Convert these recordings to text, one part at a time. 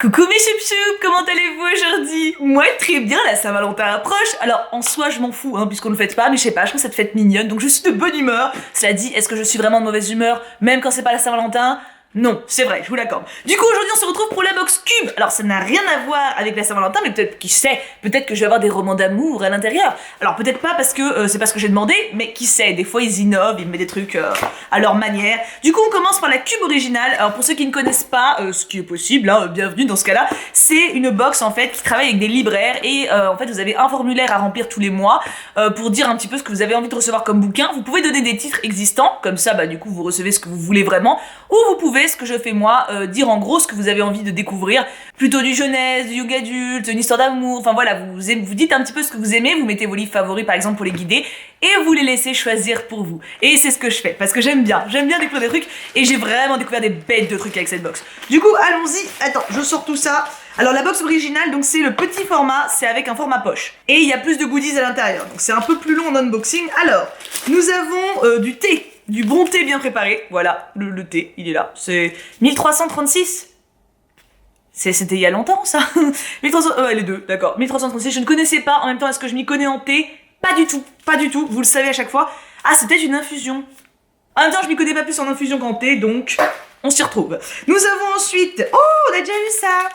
Coucou mes choup-choup, comment allez-vous aujourd'hui? Moi très bien, la Saint-Valentin approche. Alors en soi je m'en fous puisqu'on ne le fête pas, mais je sais pas, je trouve cette fête mignonne, donc je suis de bonne humeur. Cela dit, est-ce que je suis vraiment de mauvaise humeur, même quand c'est pas la Saint-Valentin? Non, c'est vrai, je vous l'accorde. Du coup aujourd'hui on se retrouve pour la box cube. Alors ça n'a rien à voir avec la Saint-Valentin, mais peut-être, qui sait, peut-être que je vais avoir des romans d'amour à l'intérieur. Alors peut-être pas parce que c'est pas ce que j'ai demandé, mais qui sait, des fois ils innovent, ils mettent des trucs à leur manière. Du coup on commence par la cube originale. Alors pour ceux qui ne connaissent pas, ce qui est possible, bienvenue dans ce cas-là, c'est une box en fait qui travaille avec des libraires et en fait vous avez un formulaire à remplir tous les mois pour dire un petit peu ce que vous avez envie de recevoir comme bouquin. Vous pouvez donner des titres existants, comme ça du coup vous recevez ce que vous voulez vraiment, ou vous pouvez, ce que je fais moi, dire en gros ce que vous avez envie de découvrir, plutôt du jeunesse, du young adulte, une histoire d'amour, enfin voilà, vous dites un petit peu ce que vous aimez, vous mettez vos livres favoris par exemple pour les guider, et vous les laissez choisir pour vous. Et c'est ce que je fais, parce que j'aime bien découvrir des trucs, et j'ai vraiment découvert des bêtes de trucs avec cette box. Du coup, allons-y, attends, je sors tout ça. Alors la box originale, donc c'est le petit format, c'est avec un format poche. Et il y a plus de goodies à l'intérieur, donc c'est un peu plus long en unboxing. Alors, nous avons du thé. Du bon thé bien préparé, voilà, le thé, il est là, c'est 1336. C'était il y a longtemps ça. 1300, les deux, d'accord, 1336, je ne connaissais pas, en même temps est-ce que je m'y connais en thé? Pas du tout, vous le savez à chaque fois. Ah c'est peut-être une infusion. En même temps je m'y connais pas plus en infusion qu'en thé, donc on s'y retrouve. Nous avons ensuite, oh on a déjà eu ça.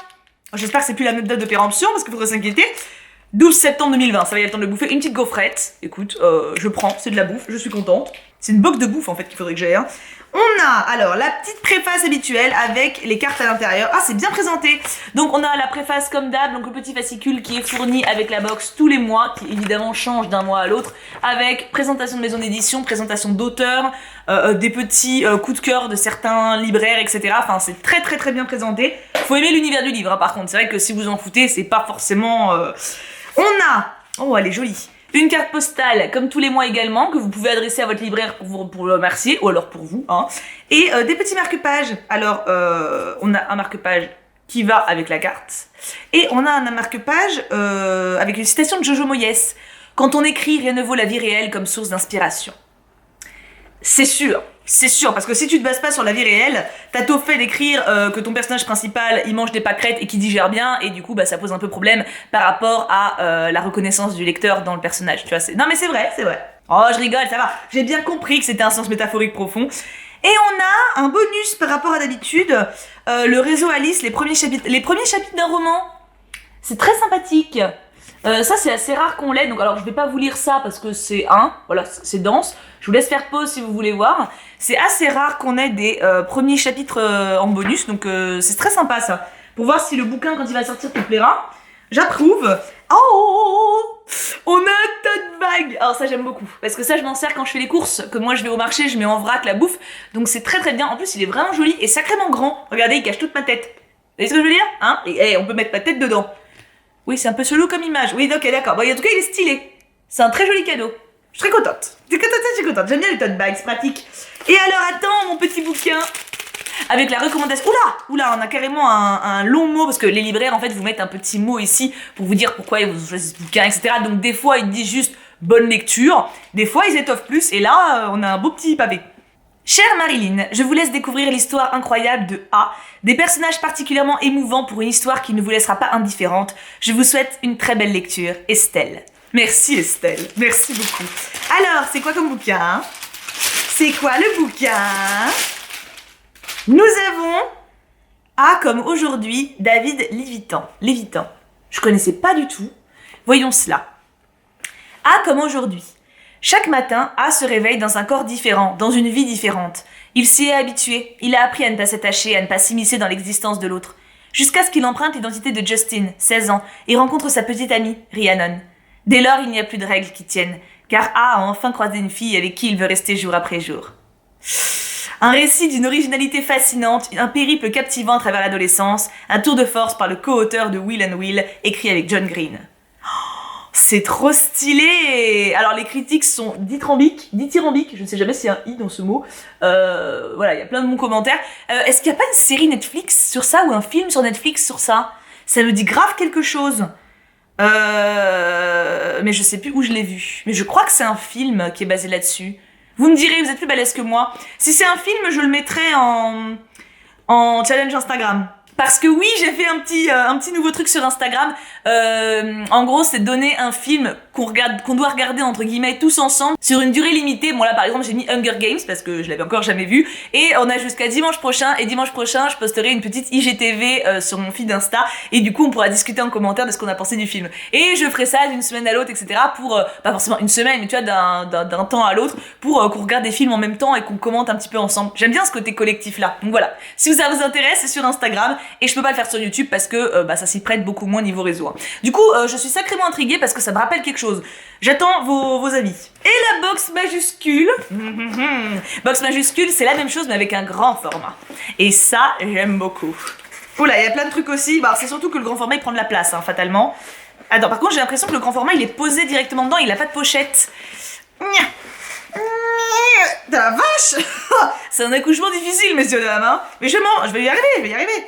J'espère que c'est plus la même date de péremption parce qu'il faudrait s'inquiéter. 12 septembre 2020, ça va y avoir le temps de le bouffer. Une petite gaufrette, écoute, je prends, c'est de la bouffe, je suis contente. C'est une box de bouffe en fait qu'il faudrait que j'aie. On a alors la petite préface habituelle avec les cartes à l'intérieur. Ah c'est bien présenté. Donc on a la préface comme d'hab, donc le petit fascicule qui est fourni avec la box tous les mois, qui évidemment change d'un mois à l'autre, avec présentation de maison d'édition, présentation d'auteurs, des petits coups de cœur de certains libraires, etc. Enfin c'est très bien présenté. Faut aimer l'univers du livre par contre, c'est vrai que si vous en foutez, c'est pas forcément... On a... Oh elle est jolie. Une carte postale, comme tous les mois également, que vous pouvez adresser à votre libraire pour le remercier, ou alors pour vous, Et des petits marque-pages. Alors, on a un marque-page qui va avec la carte, et on a un marque-page avec une citation de Jojo Moyes. Quand on écrit, rien ne vaut la vie réelle comme source d'inspiration. C'est sûr, parce que si tu te bases pas sur la vie réelle, t'as tôt fait d'écrire que ton personnage principal il mange des pâquerettes et qu'il digère bien, et du coup ça pose un peu problème par rapport à la reconnaissance du lecteur dans le personnage, tu vois. Non mais c'est vrai. Oh je rigole, ça va, j'ai bien compris que c'était un sens métaphorique profond. Et on a un bonus par rapport à d'habitude, le réseau Alice, les premiers chapitres d'un roman. C'est très sympathique. Ça c'est assez rare qu'on l'ait, donc alors je vais pas vous lire ça parce que voilà, c'est dense. Je vous laisse faire pause si vous voulez voir. C'est assez rare qu'on ait des premiers chapitres en bonus, donc c'est très sympa ça. Pour voir si le bouquin quand il va sortir te plaira. J'approuve. Oh, on a un tote bag. Alors ça j'aime beaucoup, parce que ça je m'en sers quand je fais les courses, que moi je vais au marché, je mets en vrac la bouffe, donc c'est très bien. En plus il est vraiment joli et sacrément grand. Regardez, il cache toute ma tête. Vous voyez ce que je veux dire et on peut mettre ma tête dedans. Oui, c'est un peu chelou comme image. Oui, ok, d'accord. Bon, en tout cas, il est stylé. C'est un très joli cadeau. Je suis très contente. Je suis contente. J'aime bien les tote bags, c'est pratique. Et alors, attends, mon petit bouquin. Avec la recommandation... Oula, on a carrément un long mot, parce que les libraires, en fait, vous mettent un petit mot ici pour vous dire pourquoi ils vous ont choisi ce bouquin, etc. Donc, des fois, ils disent juste « bonne lecture ». Des fois, ils étoffent plus. Et là, on a un beau petit pavé. Chère Marilyn, je vous laisse découvrir l'histoire incroyable de A, des personnages particulièrement émouvants pour une histoire qui ne vous laissera pas indifférente. Je vous souhaite une très belle lecture. Estelle. Merci Estelle, merci beaucoup. Alors, c'est quoi comme bouquin? C'est quoi le bouquin? Nous avons A comme aujourd'hui, David Lévitan. Je connaissais pas du tout. Voyons cela. A comme aujourd'hui. Chaque matin, A se réveille dans un corps différent, dans une vie différente. Il s'y est habitué, il a appris à ne pas s'attacher, à ne pas s'immiscer dans l'existence de l'autre. Jusqu'à ce qu'il emprunte l'identité de Justin, 16 ans, et rencontre sa petite amie, Rhiannon. Dès lors, il n'y a plus de règles qui tiennent, car A a enfin croisé une fille avec qui il veut rester jour après jour. Un récit d'une originalité fascinante, un périple captivant à travers l'adolescence, un tour de force par le co-auteur de Will and Will, écrit avec John Green. C'est trop stylé! Alors les critiques sont dithyrambiques, je ne sais jamais s'il y a un i dans ce mot. Voilà, il y a plein de bons commentaires. Est-ce qu'il n'y a pas une série Netflix sur ça ou un film sur Netflix sur ça? Ça me dit grave quelque chose. Mais je sais plus où je l'ai vu. Mais je crois que c'est un film qui est basé là-dessus. Vous me direz, vous êtes plus balèze que moi. Si c'est un film, je le mettrai en challenge Instagram. Parce que oui, j'ai fait un petit nouveau truc sur Instagram. En gros, c'est donner un film qu'on doit regarder entre guillemets tous ensemble sur une durée limitée. Bon là, par exemple, j'ai mis Hunger Games parce que je l'avais encore jamais vu. Et on a jusqu'à dimanche prochain. Et dimanche prochain, je posterai une petite IGTV sur mon feed Insta. Et du coup, on pourra discuter en commentaire de ce qu'on a pensé du film. Et je ferai ça d'une semaine à l'autre, etc. Pour pas forcément une semaine, mais tu vois, d'un temps à l'autre, pour qu'on regarde des films en même temps et qu'on commente un petit peu ensemble. J'aime bien ce côté collectif là. Donc voilà. Si ça vous intéresse, c'est sur Instagram. Et je peux pas le faire sur YouTube parce que ça s'y prête beaucoup moins niveau réseau. Du coup, je suis sacrément intriguée parce que ça me rappelle quelque chose. J'attends vos avis. Et la box majuscule. Box majuscule, c'est la même chose mais avec un grand format. Et ça, j'aime beaucoup. Oula, il y a plein de trucs aussi. Bah, c'est surtout que le grand format il prend de la place, hein, fatalement. Attends, par contre, j'ai l'impression que le grand format il est posé directement dedans, il a pas de pochette. De la vache. C'est un accouchement difficile, messieurs dames, hein. Mais je vais y arriver.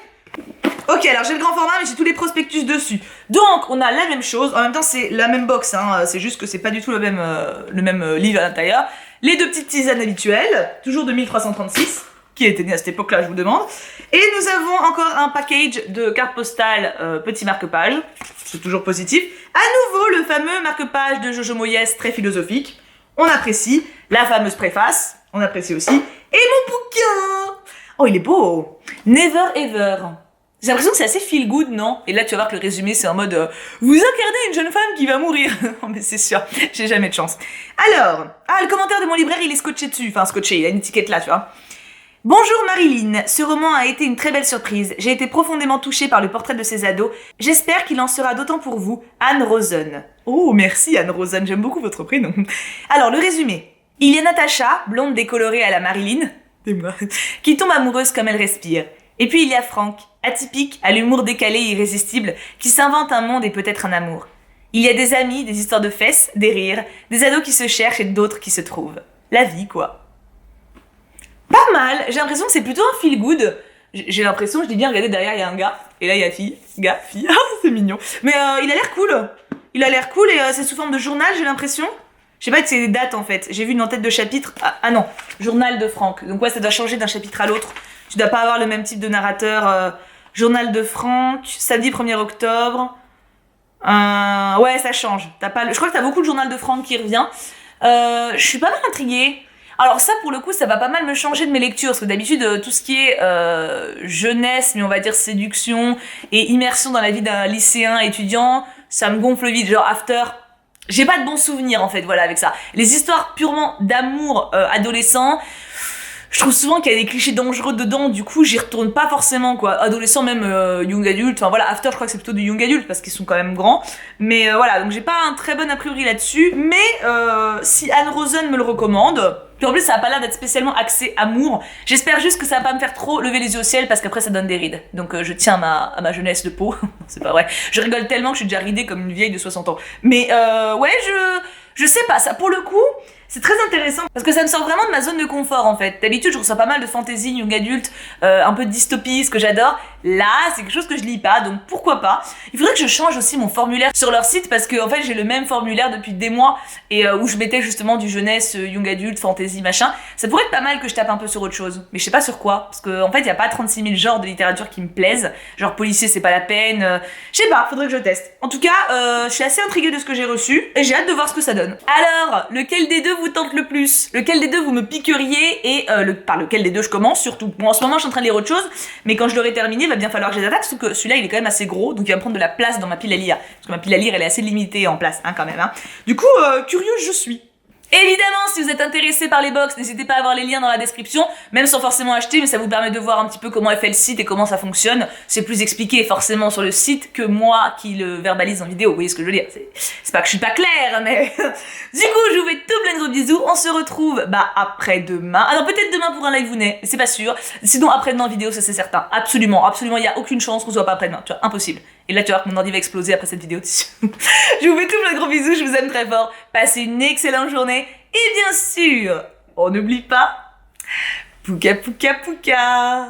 Ok, alors j'ai le grand format, mais j'ai tous les prospectus dessus. Donc, on a la même chose. En même temps, c'est la même box, hein. C'est juste que c'est pas du tout le même livre à l'intérieur. Les deux petites tisanes habituelles, toujours de 1336. Qui était né à cette époque-là, je vous demande. Et nous avons encore un package de cartes postales petit marque-page. C'est toujours positif. À nouveau, le fameux marque-page de Jojo Moyes, très philosophique. On apprécie. La fameuse préface, on apprécie aussi. Et mon bouquin! Oh, il est beau! Never Ever. J'ai l'impression que c'est assez feel good, non? Et là, tu vas voir que le résumé, c'est en mode vous incarnez une jeune femme qui va mourir. Non, mais c'est sûr, j'ai jamais de chance. Alors, le commentaire de mon libraire, il est scotché dessus. Enfin, scotché, il a une étiquette là, tu vois. Bonjour Marilyn, ce roman a été une très belle surprise. J'ai été profondément touchée par le portrait de ces ados. J'espère qu'il en sera d'autant pour vous, Anne Rosen. Oh, merci Anne Rosen, j'aime beaucoup votre prénom. Alors, le résumé. Il y a Natacha, blonde décolorée à la Marilyn, qui tombe amoureuse comme elle respire. Et puis il y a Frank, atypique, à l'humour décalé et irrésistible, qui s'invente un monde et peut-être un amour. Il y a des amis, des histoires de fesses, des rires, des ados qui se cherchent et d'autres qui se trouvent. La vie, quoi. Pas mal, j'ai l'impression que c'est plutôt un feel good. J'ai l'impression, je dis bien, regardez, derrière il y a un gars, et là il y a fille, gars, fille, c'est mignon. Mais il a l'air cool. Il a l'air cool et c'est sous forme de journal, j'ai l'impression. Je sais pas que c'est des dates en fait. J'ai vu une en-tête de chapitre. Ah non, journal de Franck. Donc ouais, ça doit changer d'un chapitre à l'autre. Tu dois pas avoir le même type de narrateur. Journal de Franck, samedi 1er octobre. Ouais, ça change. Je crois que t'as beaucoup de journal de Franck qui revient. Je suis pas mal intriguée. Alors ça, pour le coup, ça va pas mal me changer de mes lectures. Parce que d'habitude, tout ce qui est jeunesse, mais on va dire séduction et immersion dans la vie d'un lycéen étudiant, ça me gonfle vite. Genre After... J'ai pas de bons souvenirs en fait, voilà, avec ça. Les histoires purement d'amour adolescent, je trouve souvent qu'il y a des clichés dangereux dedans, du coup j'y retourne pas forcément quoi. Adolescent même young adulte, enfin voilà, After je crois que c'est plutôt du young adulte parce qu'ils sont quand même grands. Mais voilà, donc j'ai pas un très bon a priori là-dessus. Mais si Anne Rosen me le recommande, puis en plus ça a pas l'air d'être spécialement axé amour, j'espère juste que ça va pas me faire trop lever les yeux au ciel parce qu'après ça donne des rides. Donc je tiens à ma jeunesse de peau, c'est pas vrai. Je rigole tellement que je suis déjà ridée comme une vieille de 60 ans. Mais ouais, je sais pas, ça pour le coup... C'est très intéressant parce que ça me sort vraiment de ma zone de confort en fait. D'habitude, je reçois pas mal de fantasy, young adulte, un peu de dystopie, ce que j'adore. Là, c'est quelque chose que je lis pas, donc pourquoi pas. Il faudrait que je change aussi mon formulaire sur leur site parce que en fait, j'ai le même formulaire depuis des mois et où je mettais justement du jeunesse, young adulte, fantasy, machin. Ça pourrait être pas mal que je tape un peu sur autre chose, mais je sais pas sur quoi parce que en fait, il y a pas 36 000 genres de littérature qui me plaisent. Genre policier, c'est pas la peine. Je sais pas, faudrait que je teste. En tout cas, je suis assez intriguée de ce que j'ai reçu et j'ai hâte de voir ce que ça donne. Alors, lequel des deux vous tente le plus? Lequel des deux vous me piqueriez et par lequel des deux je commence surtout? Bon, en ce moment je suis en train de lire autre chose, mais quand je l'aurai terminé, il va bien falloir que je les attaque, surtout que celui-là il est quand même assez gros, donc il va me prendre de la place dans ma pile à lire. Parce que ma pile à lire elle est assez limitée en place, hein, quand même. Hein. Du coup, curieuse je suis. Évidemment, si vous êtes intéressé par les box, n'hésitez pas à avoir les liens dans la description, même sans forcément acheter, mais ça vous permet de voir un petit peu comment est fait le site et comment ça fonctionne. C'est plus expliqué forcément sur le site que moi qui le verbalise en vidéo, vous voyez ce que je veux dire. C'est pas que je suis pas claire, mais... Du coup, je vous fais tout plein de gros bisous, on se retrouve après-demain. Alors peut-être demain pour un live vous mais c'est pas sûr. Sinon après-demain en vidéo, ça c'est certain. Absolument, il y a aucune chance qu'on soit pas après-demain, tu vois, impossible. Et là tu vas voir que mon ordi va exploser après cette vidéo. Je vous fais tout plein de gros bisous, je vous aime très fort. Passez une excellente journée. Et bien sûr, on n'oublie pas, pouka pouka pouka.